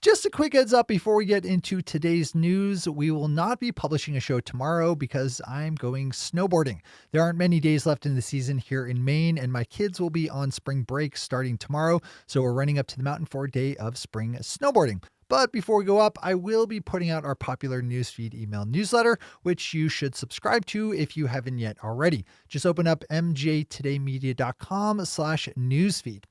Just a quick heads up before we get into today's news. We will not be publishing a show tomorrow because I'm going snowboarding. There aren't many days left in the season here in Maine, and my kids will be on spring break starting tomorrow. So we're running up to the mountain for a day of spring snowboarding. But before we go up, I will be putting out our popular newsfeed email newsletter, which you should subscribe to if you haven't yet already. Just open up mjtodaymedia.com/newsfeed.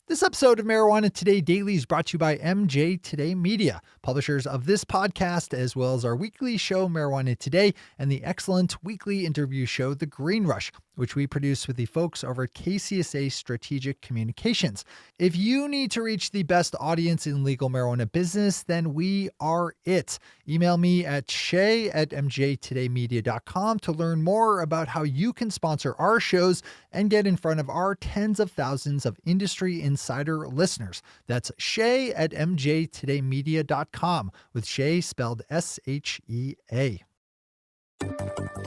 This episode of Marijuana Today Daily is brought to you by MJ Today Media, publishers of this podcast, as well as our weekly show Marijuana Today and the excellent weekly interview show The Green Rush, which we produce with the folks over at KCSA Strategic Communications. If you need to reach the best audience in legal marijuana business, then we are it. Email me at shay@mjtodaymedia.com to learn more about how you can sponsor our shows and get in front of our tens of thousands of industry insider listeners. That's shay@mjtodaymedia.com, with Shay spelled S-H-E-A.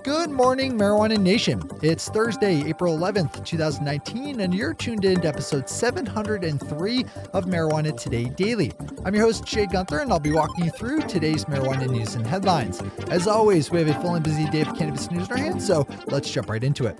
Good morning, Marijuana Nation. It's Thursday, April 11th, 2019, and you're tuned in to episode 703 of Marijuana Today Daily. I'm your host, Shay Gunther, and I'll be walking you through today's marijuana news and headlines. As always, we have a full and busy day of cannabis news in our hands, so let's jump right into it.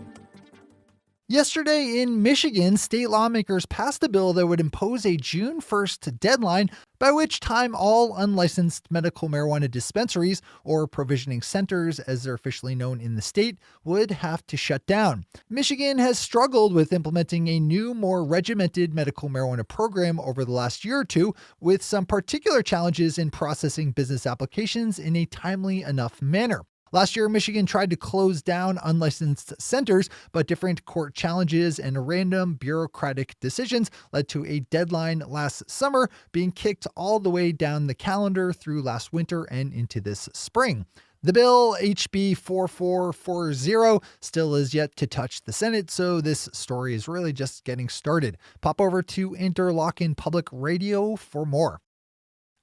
Yesterday in Michigan, state lawmakers passed a bill that would impose a June 1st deadline by which time all unlicensed medical marijuana dispensaries, or provisioning centers as they're officially known in the state, would have to shut down. Michigan has struggled with implementing a new, more regimented medical marijuana program over the last year or two, with some particular challenges in processing business applications in a timely enough manner. Last year, Michigan tried to close down unlicensed centers, but different court challenges and random bureaucratic decisions led to a deadline last summer being kicked all the way down the calendar through last winter and into this spring. The bill, HB 4440, still is yet to touch the Senate, so this story is really just getting started. Pop over to Interlochen Public Radio for more.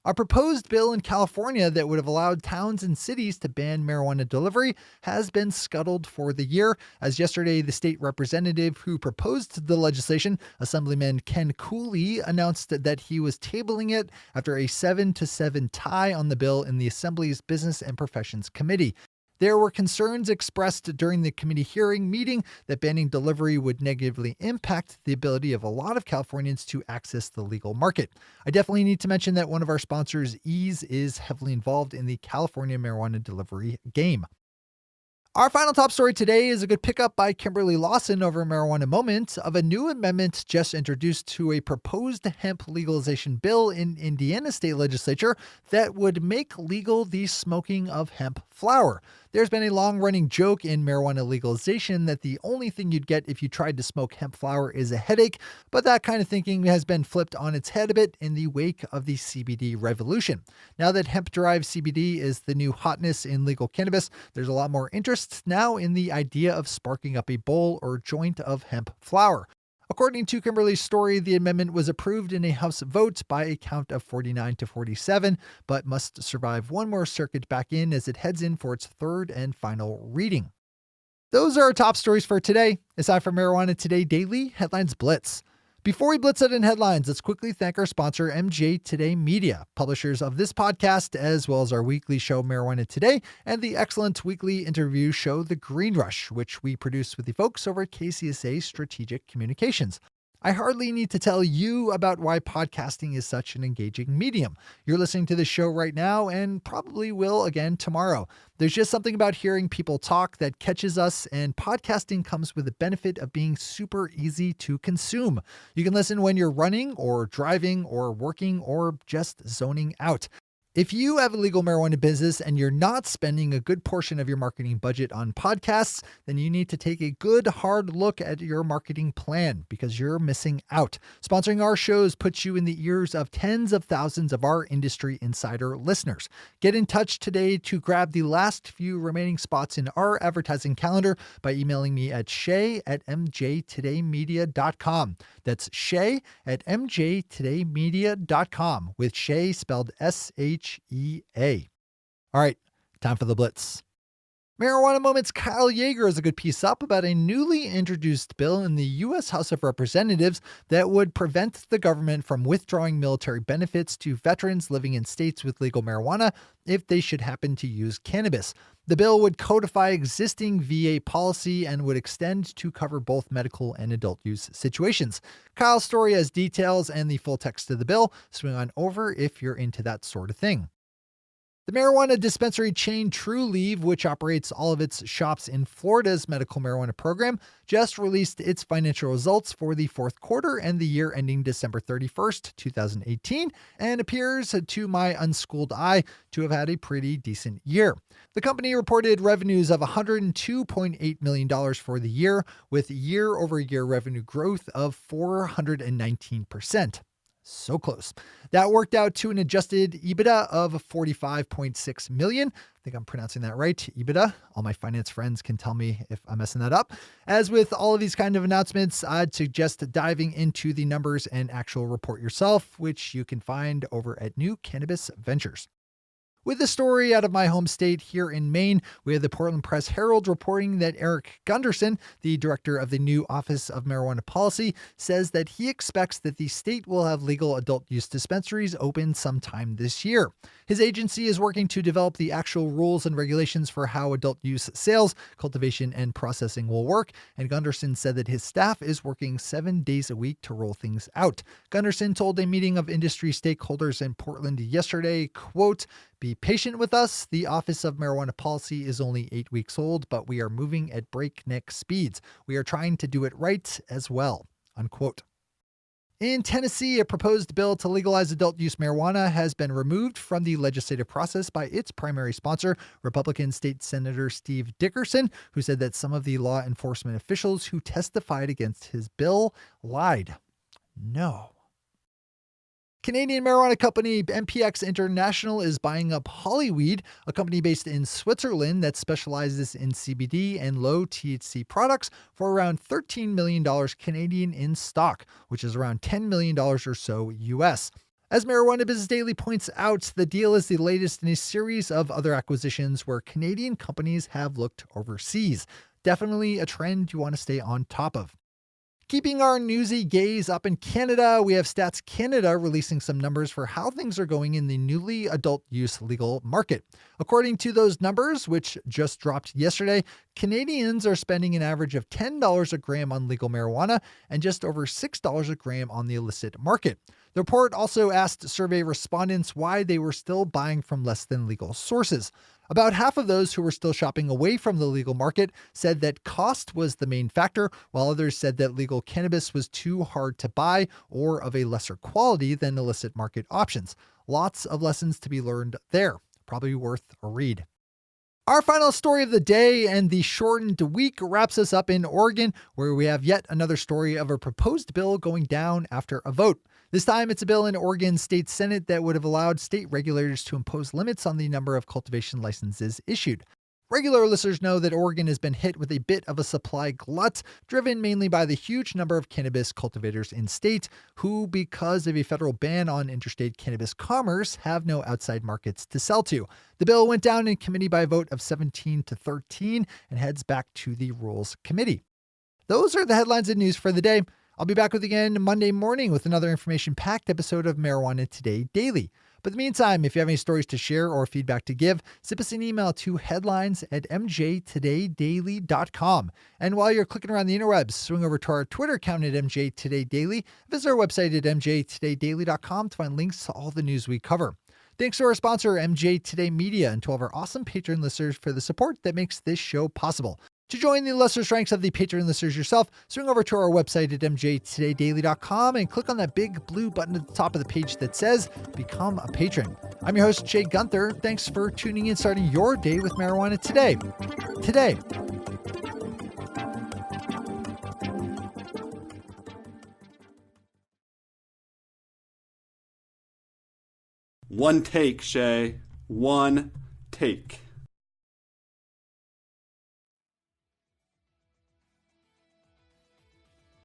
A proposed bill in California that would have allowed towns and cities to ban marijuana delivery has been scuttled for the year, as yesterday the state representative who proposed the legislation, Assemblyman Ken Cooley, announced that he was tabling it after a 7-7 tie on the bill in the Assembly's Business and Professions Committee. There were concerns expressed during the committee hearing meeting that banning delivery would negatively impact the ability of a lot of Californians to access the legal market. I definitely need to mention that one of our sponsors, Ease, is heavily involved in the California marijuana delivery game. Our final top story today is a good pickup by Kimberly Lawson over Marijuana Moment of a new amendment just introduced to a proposed hemp legalization bill in Indiana state legislature that would make legal the smoking of hemp flower. There's been a long-running joke in marijuana legalization that the only thing you'd get if you tried to smoke hemp flower is a headache, but that kind of thinking has been flipped on its head a bit in the wake of the CBD revolution. Now that hemp-derived CBD is the new hotness in legal cannabis, there's a lot more interest now in the idea of sparking up a bowl or joint of hemp flower. According to Kimberly's story, the amendment was approved in a House vote by a count of 49-47, but must survive one more circuit back in as it heads in for its third and final reading. Those are our top stories for today. Aside from Marijuana Today Daily, Headlines Blitz. Before we blitz it in headlines, let's quickly thank our sponsor, MJ Today Media, publishers of this podcast, as well as our weekly show, Marijuana Today, and the excellent weekly interview show, The Green Rush, which we produce with the folks over at KCSA Strategic Communications. I hardly need to tell you about why podcasting is such an engaging medium. You're listening to this show right now and probably will again tomorrow. There's just something about hearing people talk that catches us, and podcasting comes with the benefit of being super easy to consume. You can listen when you're running or driving or working or just zoning out. If you have a legal marijuana business and you're not spending a good portion of your marketing budget on podcasts, then you need to take a good hard look at your marketing plan because you're missing out. Sponsoring our shows puts you in the ears of tens of thousands of our industry insider listeners. Get in touch today to grab the last few remaining spots in our advertising calendar by emailing me at shay@mjtodaymedia.com. That's shay@mjtodaymedia.com, with Shay spelled S-H-E-A. All right, time for the blitz. Marijuana Moment's Kyle Yeager has a good piece up about a newly introduced bill in the U.S. House of Representatives that would prevent the government from withdrawing military benefits to veterans living in states with legal marijuana if they should happen to use cannabis. The bill would codify existing VA policy and would extend to cover both medical and adult use situations. Kyle's story has details and the full text of the bill. Swing on over if you're into that sort of thing. The marijuana dispensary chain Trulieve, which operates all of its shops in Florida's medical marijuana program, just released its financial results for the fourth quarter and the year ending December 31st, 2018, and appears, to my unschooled eye, to have had a pretty decent year. The company reported revenues of $102.8 million for the year, with year-over-year revenue growth of 419%. So close. That worked out to an adjusted EBITDA of $45.6 million. I think I'm pronouncing that right. EBITDA. All my finance friends can tell me if I'm messing that up. As with all of these kind of announcements, I'd suggest diving into the numbers and actual report yourself, which you can find over at New Cannabis Ventures. With the story out of my home state here in Maine, we have the Portland Press Herald reporting that Eric Gunderson, the director of the new Office of Marijuana Policy, says that he expects that the state will have legal adult use dispensaries open sometime this year. His agency is working to develop the actual rules and regulations for how adult use sales, cultivation, and processing will work, and Gunderson said that his staff is working 7 days a week to roll things out. Gunderson told a meeting of industry stakeholders in Portland yesterday, quote, "Be patient with us. The Office of Marijuana Policy is only 8 weeks old, but we are moving at breakneck speeds. We are trying to do it right as well," unquote. In Tennessee, a proposed bill to legalize adult use marijuana has been removed from the legislative process by its primary sponsor, Republican State Senator Steve Dickerson, who said that some of the law enforcement officials who testified against his bill lied. No. Canadian marijuana company MPX International is buying up HolyWeed, a company based in Switzerland that specializes in CBD and low THC products, for around $13 million Canadian in stock, which is around $10 million or so US. As Marijuana Business Daily points out, the deal is the latest in a series of other acquisitions where Canadian companies have looked overseas. Definitely a trend you want to stay on top of. Keeping our newsy gaze up in Canada, we have Stats Canada releasing some numbers for how things are going in the newly adult use legal market. According to those numbers, which just dropped yesterday, Canadians are spending an average of $10 a gram on legal marijuana and just over $6 a gram on the illicit market. The report also asked survey respondents why they were still buying from less than legal sources. About half of those who were still shopping away from the legal market said that cost was the main factor, while others said that legal cannabis was too hard to buy or of a lesser quality than illicit market options. Lots of lessons to be learned there. Probably worth a read. Our final story of the day and the shortened week wraps us up in Oregon, where we have yet another story of a proposed bill going down after a vote. This time it's a bill in Oregon State Senate that would have allowed state regulators to impose limits on the number of cultivation licenses issued. Regular listeners know that Oregon has been hit with a bit of a supply glut, driven mainly by the huge number of cannabis cultivators in state, who, because of a federal ban on interstate cannabis commerce, have no outside markets to sell to. The bill went down in committee by a vote of 17-13 and heads back to the Rules Committee. Those are the headlines and news for the day. I'll be back with you again Monday morning with another information-packed episode of Marijuana Today Daily. But in the meantime, if you have any stories to share or feedback to give, send us an email to headlines@mjtodaydaily.com. And while you're clicking around the interwebs, swing over to our Twitter account at mjtodaydaily. Visit our website at mjtodaydaily.com to find links to all the news we cover. Thanks to our sponsor, MJ Today Media, and to all of our awesome Patreon listeners for the support that makes this show possible. To join the illustrious ranks of the Patreon listeners yourself, swing over to our website at mjtodaydaily.com and click on that big blue button at the top of the page that says Become a Patron. I'm your host, Jay Gunther. Thanks for tuning in, starting your day with marijuana today. One take, Shay. One take.